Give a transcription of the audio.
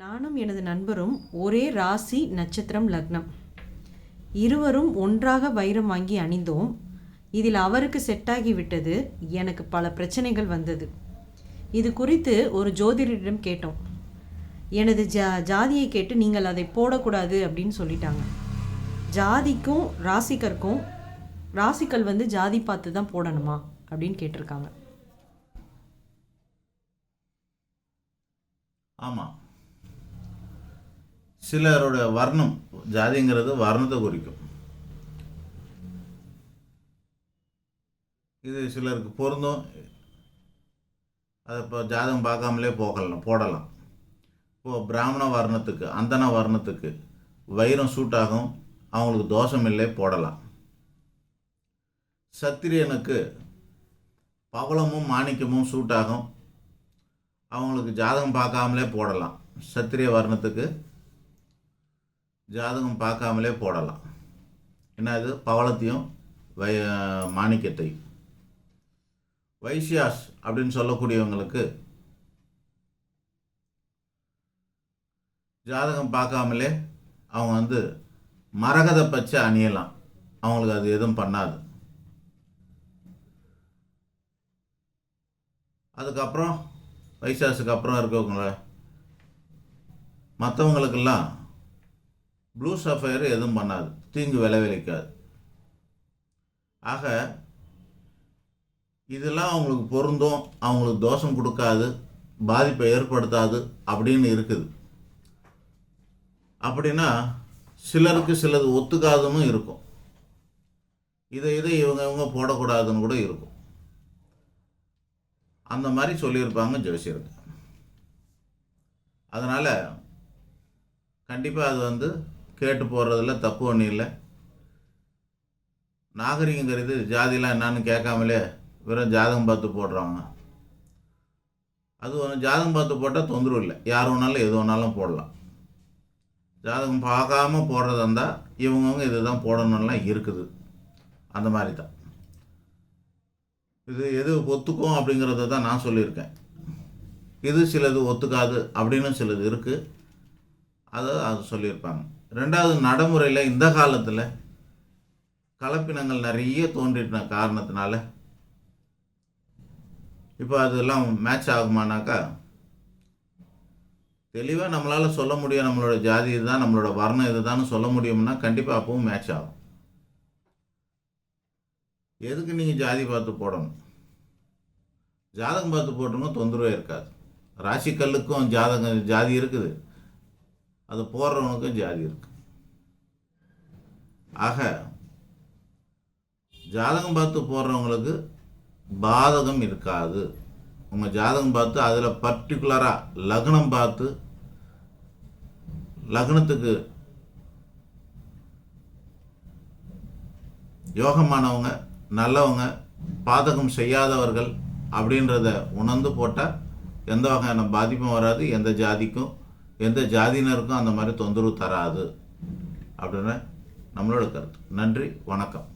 நானும் எனது நண்பரும் ஒரே ராசி நட்சத்திரம் லக்னம். இருவரும் ஒன்றாக வைரம் வாங்கி அணிந்தோம். இதில் அவருக்கு செட்டாகி விட்டது. எனக்கு பல பிரச்சனைகள் வந்தது. இது குறித்து ஒரு ஜோதிடரிடம் கேட்டோம். எனது ஜாதியை கேட்டு நீங்கள் அதை போடக்கூடாது அப்படின்னு சொல்லிட்டாங்க. ஜாதிக்கும் ராசிக்கருக்கும் ராசிக்கல் ஜாதி பார்த்து தான் போடணுமா அப்படின்னு கேட்டிருக்காங்க. ஆமாம், சிலரோட வர்ணம், ஜாதிங்கிறது வர்ணத்தை குறிக்கும். இது சிலருக்கு பொருந்தும். அதை இப்போ ஜாதகம் பார்க்காமலே போடலாம். இப்போது பிராமண வர்ணத்துக்கு, அந்தன வர்ணத்துக்கு வைரம் சூட்டாகும், அவங்களுக்கு தோஷம் இல்லை, போடலாம். சத்திரியனுக்கு பவளமும் மாணிக்கமும் சூட்டாகும், அவங்களுக்கு ஜாதகம் பார்க்காமலே போடலாம். சத்திரிய வர்ணத்துக்கு ஜாதகம் பார்க்காமலே போடலாம். என்னது? பவளத்தையும் மாணிக்கத்தையும். வைசியாஸ் அப்படின்னு சொல்லக்கூடியவங்களுக்கு ஜாதகம் பார்க்காமலே அவங்க மரகத பச்சை அணியலாம், அவங்களுக்கு அது எதுவும் பண்ணாது. அதுக்கப்புறம் வைசாஸுக்கு அப்புறம் இருக்கவங்கள மற்றவங்களுக்கெல்லாம் ப்ளூ சஃபயர் எதுவும் பண்ணாது, தீங்கு விளைவிக்காது. ஆக இதெல்லாம் அவங்களுக்கு பொருந்தும், அவங்களுக்கு தோஷம் கொடுக்காது, பாதிப்பை ஏற்படுத்தாது அப்படின்னு இருக்குது. அப்படின்னா சிலருக்கு சிலது ஒத்துக்காதுன்னு இருக்கும். இதை இவங்க போடக்கூடாதுன்னு கூட இருக்கும். அந்த மாதிரி சொல்லியிருப்பாங்க ஜோசியருக்கு. அதனால் கண்டிப்பாக அது கேட்டு போடுறதில்ல தப்பு ஒன்றும் இல்லை. நாகரிகங்கிறது ஜாதிலாம் என்னான்னு கேட்காமலே வெறும் ஜாதகம் பார்த்து போடுறாங்க. அது ஜாதகம் பார்த்து போட்டால் தொந்தரவு இல்லை, யார் வேணாலும் எது வேணாலும் போடலாம். ஜாதகம் பார்க்காம போடுறதா இருந்தால் இவங்கவுங்க இது தான் போடணும்லாம் இருக்குது. அந்த மாதிரி தான் இது எது ஒத்துக்கும் அப்படிங்கிறத தான் நான் சொல்லியிருக்கேன். இது சிலது ஒத்துக்காது அப்படின்னு சிலது இருக்குது, அது சொல்லியிருப்பாங்க. ரெண்டாவது, நடைமுறையில் இந்த காலத்தில் கலப்பினங்கள் நிறைய தோன்றின காரணத்தினால இப்போ அதெல்லாம் மேட்ச் ஆகுமானாக்கா தெளிவாக நம்மளால் சொல்ல முடியும். நம்மளோட ஜாதி இதுதான், நம்மளோட வர்ணம் இதுதான் சொல்ல முடியும்னா கண்டிப்பாக அப்பவும் மேட்ச் ஆகும். எதுக்கு நீங்கள் ஜாதி பார்த்து போடணும்? ஜாதகம் பார்த்து போட்டோம்னா தொந்தரவே இருக்காது. ராசிக்கல்லுக்கும் ஜாதி இருக்குது, அது போடுறவனுக்கும் ஜாதி இருக்கு. ஆக ஜாதகம் பார்த்து போடுறவங்களுக்கு பாதகம் இருக்காது. உங்கள் ஜாதகம் பார்த்து அதில் பர்டிகுலராக லக்னம் பார்த்து, லக்னத்துக்கு யோகமானவங்க, நல்லவங்க, பாதகம் செய்யாதவர்கள் அப்படின்றத உணர்ந்து போட்டால் எந்த வகையான பாதிப்பும் வராது. எந்த ஜாதிக்கும் எந்த ஜாதியினருக்கும் அந்த மாதிரி தொந்தரவு தராது அப்படின்னு நம்மளோட கருத்து. நன்றி, வணக்கம்.